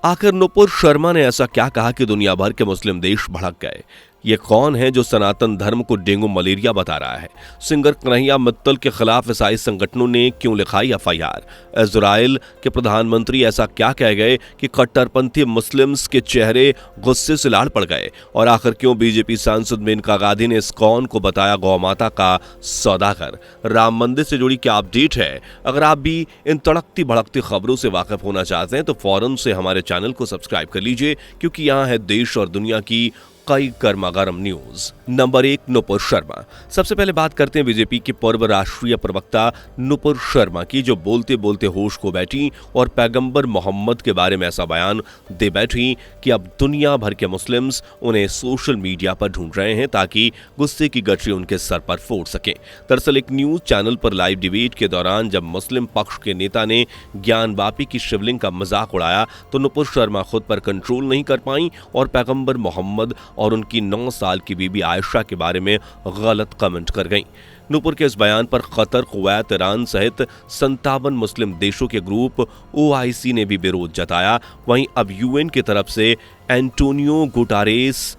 आखिर नुपुर शर्मा ने ऐसा क्या कहा कि दुनिया भर के मुस्लिम देश भड़क गए? ये कौन है जो सनातन धर्म को डेंगू मलेरिया बता रहा है? सिंगर कन्हैया मित्तल के खिलाफ ईसाई संगठनों ने क्यों लिखाई एफआईआर? इजराइल के प्रधानमंत्री ऐसा क्या कह गए कि कट्टरपंथी मुस्लिम्स के चेहरे गुस्से से लाल पड़ गए? और आखिर क्यों बीजेपी सांसद मेनका गांधी ने इस्कॉन को बताया गौ माता का सौदागर? राम मंदिर से जुड़ी क्या अपडेट है? अगर आप भी इन तड़कती भड़कती खबरों से वाकिफ होना चाहते हैं तो फौरन से हमारे चैनल को सब्सक्राइब कर लीजिए, क्योंकि यहाँ है देश और दुनिया की कई गर्मागर्म न्यूज। नंबर 1, नुपुर शर्मा। सबसे पहले बात करते हैं बीजेपी के पूर्व राष्ट्रीय प्रवक्ता नुपुर शर्मा की, जो बोलते बोलते होश खो बैठी और पैगंबर मोहम्मद के बारे में ऐसा बयान दे बैठी कि अब दुनिया भर के मुस्लिम्स उन्हें सोशल मीडिया पर ढूंढ रहे हैं ताकि गुस्से की गठरी उनके सर पर फोड़ सके। दरअसल एक न्यूज चैनल पर लाइव डिबेट के दौरान जब मुस्लिम पक्ष के नेता ने ज्ञानवापी की शिवलिंग का मजाक उड़ाया तो नुपुर शर्मा खुद पर कंट्रोल नहीं कर पाई और पैगंबर मोहम्मद और उनकी 9 साल की बीबी आयशा के बारे में गलत कमेंट कर गईं। नुपुर के इस बयान पर कतर, कुवैत, ईरान सहित 57 मुस्लिम देशों के ग्रुप ओआईसी ने भी विरोध जताया। वहीं अब यूएन की तरफ से एंटोनियो गुटारेस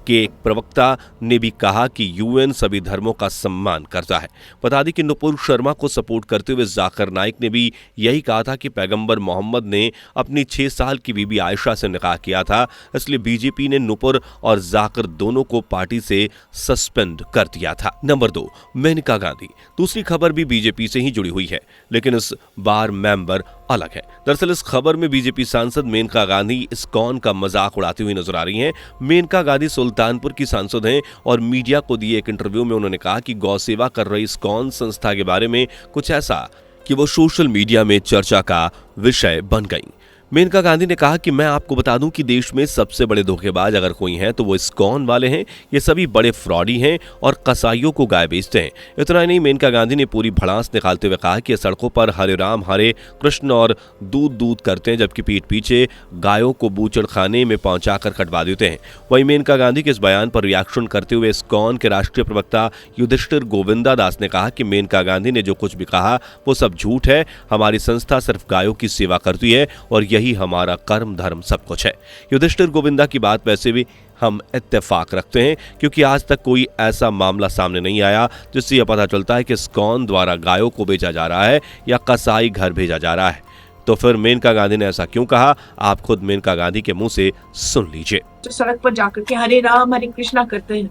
के एक प्रवक्ता ने भी कहा कि यूएन सभी धर्मों का सम्मान करता है। बता दें कि नुपुर शर्मा को सपोर्ट करते हुए जाकिर नाइक ने भी यही कहा था कि पैगंबर मोहम्मद ने अपनी 6 साल की बीबी आयशा से निकाह किया था, इसलिए बीजेपी ने नुपुर और जाकिर दोनों को पार्टी से सस्पेंड कर दिया था। नंबर 2, मेनका गांधी। दूसरी खबर भी बीजेपी से ही जुड़ी हुई है, लेकिन इस बार मेंबर अलग है। दरअसल इस खबर में बीजेपी सांसद मेनका गांधी इस्कॉन का मजाक उड़ाती हुई नजर आ रही हैं। मेनका गांधी सुल्तानपुर की सांसद हैं और मीडिया को दिए एक इंटरव्यू में उन्होंने कहा कि गौ सेवा कर रही इस्कॉन संस्था के बारे में कुछ ऐसा कि वो सोशल मीडिया में चर्चा का विषय बन गई। मेनका गांधी ने कहा कि मैं आपको बता दूं कि देश में सबसे बड़े धोखेबाज अगर कोई हैं तो वो इस्कॉन वाले हैं। ये सभी बड़े फ्रॉडी हैं और कसाईयों को गाय बेचते हैं। इतना ही नहीं, मेनका गांधी ने पूरी भड़ास निकालते हुए कहा कि सड़कों पर हरे राम हरे कृष्ण और दूध दूध करते हैं, जबकि पीठ पीछे गायों को बूचड़ खाने में पहुंचाकर कटवा देते हैं। वहीं मेनका गांधी के इस बयान पर रिएक्शन करते हुए इस्कॉन के राष्ट्रीय प्रवक्ता युधिष्ठिर गोविंदा दास ने कहा कि मेनका गांधी ने जो कुछ भी कहा वो सब झूठ है। हमारी संस्था सिर्फ गायों की सेवा करती है और यही हमारा कर्म धर्म सब कुछ है। युधिष्ठिर गोविंदा की बात वैसे भी हम इत्तेफाक रखते हैं, क्योंकि आज तक कोई ऐसा मामला सामने नहीं आया जिससे यह पता चलता है कि इस्कॉन द्वारा गायों को बेचा जा रहा है या कसाई घर भेजा जा रहा है। तो फिर मेनका गांधी ने ऐसा क्यों कहा? आप खुद मेनका गांधी के मुंह से सुन लीजिए। तो सड़क पर जाकर के हरे राम हरे कृष्णा करते हैं,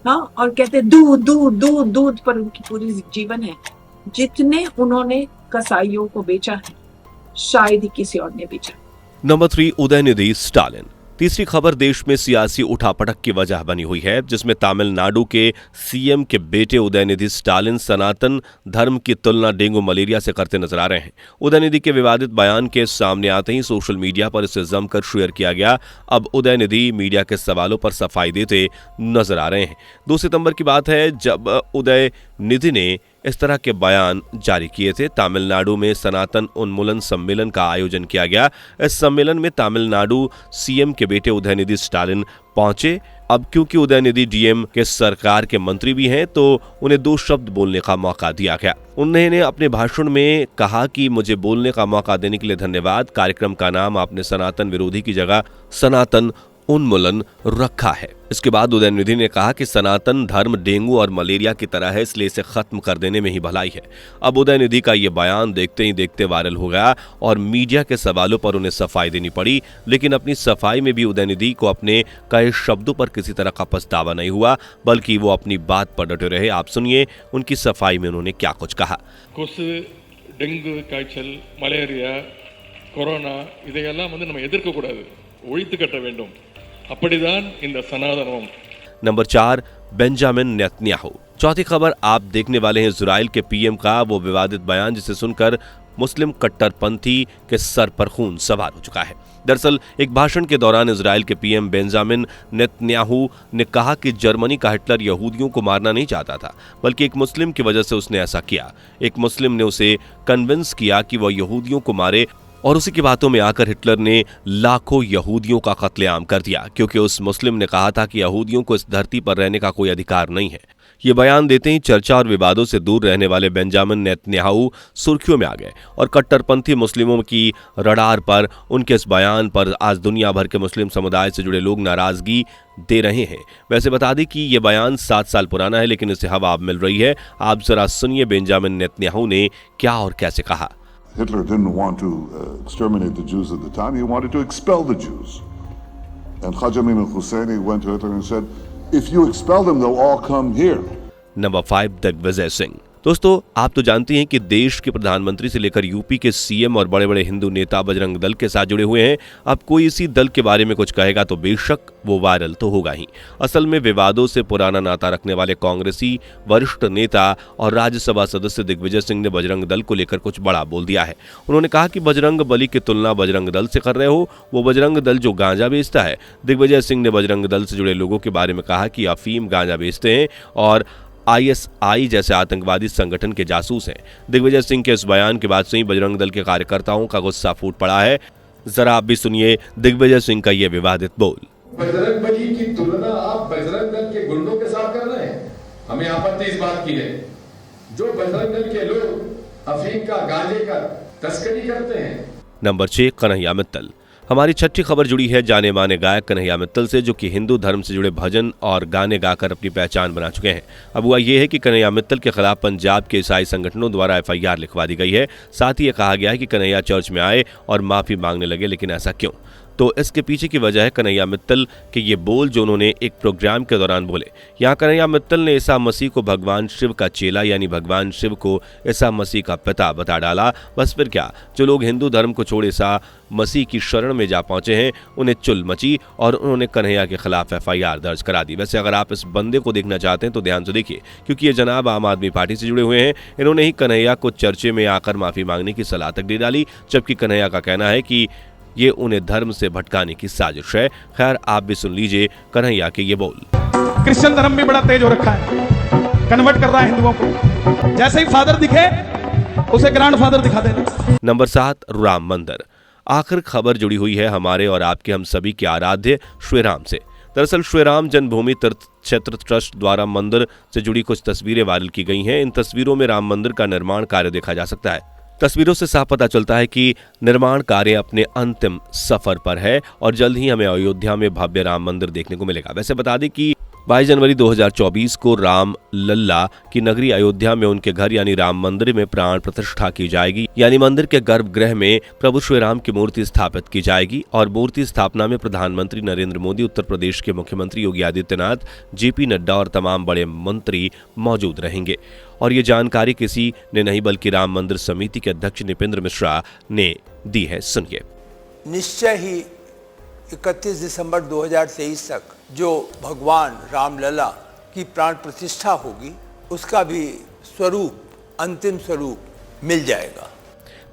हाँ, और कहते हैं दूध दूध दूध दूध पर उनकी पूरी जीवन है। जितने उन्होंने कसाईयों को बेचा है शायद ही किसी और ने बेचा। नंबर 3, उदयनिधि स्टालिन। तीसरी खबर देश में सियासी उठापटक की वजह बनी हुई है, जिसमें तमिलनाडु के सीएम के बेटे उदयनिधि स्टालिन सनातन धर्म की तुलना डेंगू मलेरिया से करते नजर आ रहे हैं। उदयनिधि के विवादित बयान के सामने आते ही सोशल मीडिया पर इसे जमकर शेयर किया गया। अब उदयनिधि मीडिया के सवालों पर सफाई देते नजर आ रहे हैं। 2 सितंबर की बात है जब उदयनिधि ने इस तरह के बयान जारी किए थे। तमिलनाडु में सनातन उन्मूलन सम्मेलन का आयोजन किया गया। इस सम्मेलन में तमिलनाडु सीएम के बेटे उदयनिधि स्टालिन पहुंचे। अब क्योंकि उदयनिधि डीएम के सरकार के मंत्री भी हैं तो उन्हें 2 शब्द बोलने का मौका दिया गया। उन्होंने अपने भाषण में कहा कि मुझे बोलने का मौका देने के लिए धन्यवाद। कार्यक्रम का नाम आपने सनातन विरोधी की जगह सनातन उन्मूलन रखा है। इसके बाद उदयनिधि ने कहा कि सनातन धर्म डेंगू और मलेरिया की तरह है, इसलिए इसे खत्म कर देने में ही भलाई है। अब उदयनिधि का ये बयान देखते ही देखते वायरल हो गया और मीडिया के सवालों पर उन्हें सफाई देनी पड़ी, लेकिन अपनी सफाई में भी उदयनिधि को अपने कहे शब्दों पर किसी तरह का पछतावा नहीं हुआ, बल्कि वो अपनी बात पर डटे रहे। आप सुनिए उनकी सफाई में उन्होंने क्या कुछ कहा। கொசு, டெங்கு காய்ச்சல், மலேரியா, கொரோனா இதையெல்லாம் நம்ம எதிர்க்க கூடாது, ஒழித்து கட்ட வேண்டும். அப்படிதான் இந்த சனாதனம்। Number 4, Benjamin Netanyahu. चौथी खबर आप देखने वाले हैं इजराइल के पीएम का वो विवादित बयान जिसे सुनकर मुस्लिम कट्टरपंथी के सर पर खून सवार हो चुका है। दरअसल एक भाषण के दौरान इजराइल के पीएम बेंजामिन नेतन्याहू ने कहा कि जर्मनी का हिटलर यहूदियों को मारना नहीं चाहता था, बल्कि एक मुस्लिम की वजह से उसने ऐसा किया। एक मुस्लिम ने उसे कन्विंस किया कि वह यहूदियों को मारे और उसी की बातों में आकर हिटलर ने लाखों यहूदियों का कत्लेआम कर दिया, क्योंकि उस मुस्लिम ने कहा था कि यहूदियों को इस धरती पर रहने का कोई अधिकार नहीं है। ये बयान देते ही चर्चा और विवादों से दूर रहने वाले बेंजामिन नेतन्याहू सुर्खियों में आ गए और कट्टरपंथी मुस्लिमों की रडार पर उनके इस बयान पर आज दुनिया भर के मुस्लिम समुदाय से जुड़े लोग नाराजगी दे रहे हैं। वैसे बता दें कि ये बयान 7 साल पुराना है, लेकिन इसे हवा अब मिल रही है। आप जरा सुनिए बेंजामिन नेतन्याहू ने क्या और कैसे कहा। Hitler didn't want to exterminate the Jews at the time. He wanted to expel the Jews. And Khaja Amin al-Husseini went to Hitler and said, if you expel them, they'll all come here. Number 5, Digvijay Singh. दोस्तों, आप तो जानते हैं कि देश के प्रधानमंत्री से लेकर यूपी के सीएम और बड़े बड़े हिंदू नेता बजरंग दल के साथ जुड़े हुए हैं। अब कोई इसी दल के बारे में कुछ कहेगा तो बेशक वो वायरल तो होगा ही। असल में विवादों से पुराना नाता रखने वाले कांग्रेसी वरिष्ठ नेता और राज्यसभा सदस्य दिग्विजय सिंह ने बजरंग दल को लेकर कुछ बड़ा बोल दिया है। उन्होंने कहा कि बजरंग बली की तुलना बजरंग दल से कर रहे हो, वो बजरंग दल जो गांजा बेचता है। दिग्विजय सिंह ने बजरंग दल से जुड़े लोगों के बारे में कहा कि अफीम गांजा बेचते हैं और ISI जैसे आतंकवादी संगठन के जासूस हैं। दिग्विजय सिंह के इस बयान के बाद से ही बजरंग दल के कार्यकर्ताओं का गुस्सा फूट पड़ा है। जरा आप भी सुनिए दिग्विजय सिंह का ये विवादित बोल। बजरंग बली की तुलना आप बजरंग दल के गुंडों के साथ कर रहे हैं। हमें आपत्ति इस बात की है, जो बजरंग दल के लोग अफीम का गांजे का तस्करी करते हैं। नंबर 6, कन्हैया मित्तल। हमारी छठी खबर जुड़ी है जाने माने गायक कन्हैया मित्तल से, जो कि हिंदू धर्म से जुड़े भजन और गाने गाकर अपनी पहचान बना चुके हैं। अब हुआ ये है कि कन्हैया मित्तल के खिलाफ पंजाब के ईसाई संगठनों द्वारा FIR लिखवा दी गई है। साथ ही ये कहा गया है कि कन्हैया चर्च में आए और माफी मांगने लगे, लेकिन ऐसा क्यों? तो इसके पीछे की वजह है कन्हैया मित्तल के ये बोल जो उन्होंने एक प्रोग्राम के दौरान बोले। यहाँ कन्हैया मित्तल ने ईसा मसीह को भगवान शिव का चेला यानी भगवान शिव को ईसा मसीह का पिता बता डाला। बस फिर क्या, जो लोग हिंदू धर्म को छोड़ ईसा मसीह की शरण में जा पहुंचे हैं उन्हें चुल मची और उन्होंने कन्हैया के खिलाफ FIR दर्ज करा दी। वैसे अगर आप इस बंदे को देखना चाहते हैं तो ध्यान से देखिए, क्योंकि ये जनाब आम आदमी पार्टी से जुड़े हुए हैं। इन्होंने ही कन्हैया को चर्चे में आकर माफी मांगने की सलाह तक दे डाली, जबकि कन्हैया का कहना है कि ये उन्हें धर्म से भटकाने की साजिश है। खैर, आप भी सुन लीजिए कन्हैया के ये बोल। क्रिश्चियन धर्म भी बड़ा तेज हो रखा है, कन्वर्ट कर रहा है हिंदुओं को। जैसे ही फादर दिखे उसे ग्रैंडफादर दिखा देना। नंबर 7, राम मंदिर। आखिर खबर जुड़ी हुई है हमारे और आपके हम सभी के आराध्य श्री राम से। दरअसल श्री राम जन्मभूमि तीर्थ क्षेत्र ट्रस्ट द्वारा मंदिर से जुड़ी कुछ तस्वीरें वायरल की गई हैं। इन तस्वीरों में राम मंदिर का निर्माण कार्य देखा जा सकता है। तस्वीरों से साफ पता चलता है कि निर्माण कार्य अपने अंतिम सफर पर है और जल्द ही हमें अयोध्या में भव्य राम मंदिर देखने को मिलेगा। वैसे बता दें कि 22 जनवरी 2024 को राम लल्ला की नगरी अयोध्या में उनके घर यानी राम मंदिर में प्राण प्रतिष्ठा की जाएगी, यानी मंदिर के गर्भगृह में प्रभु श्री राम की मूर्ति स्थापित की जाएगी और मूर्ति स्थापना में प्रधानमंत्री नरेंद्र मोदी, उत्तर प्रदेश के मुख्यमंत्री योगी आदित्यनाथ, JP नड्डा और तमाम बड़े मंत्री मौजूद रहेंगे। और ये जानकारी किसी ने नहीं बल्कि राम मंदिर समिति के अध्यक्ष निपेंद्र मिश्रा ने दी है। सुनिए। निश्चय ही 31 दिसंबर 2023 तक जो भगवान रामलला की प्राण प्रतिष्ठा होगी उसका भी स्वरूप, अंतिम स्वरूप मिल जाएगा।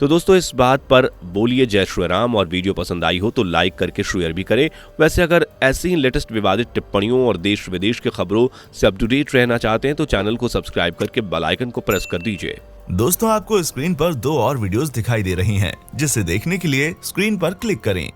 तो दोस्तों, इस बात पर बोलिए जय श्री राम, और वीडियो पसंद आई हो तो लाइक करके शेयर भी करें। वैसे अगर ऐसे ही लेटेस्ट विवादित टिप्पणियों और देश विदेश की खबरों से अप टू डेट रहना चाहते हैं तो चैनल को सब्सक्राइब करके बेल आइकन को प्रेस कर दीजिए। दोस्तों, आपको स्क्रीन पर 2 और वीडियोस दिखाई दे रही हैं, जिसे देखने के लिए स्क्रीन पर क्लिक करें।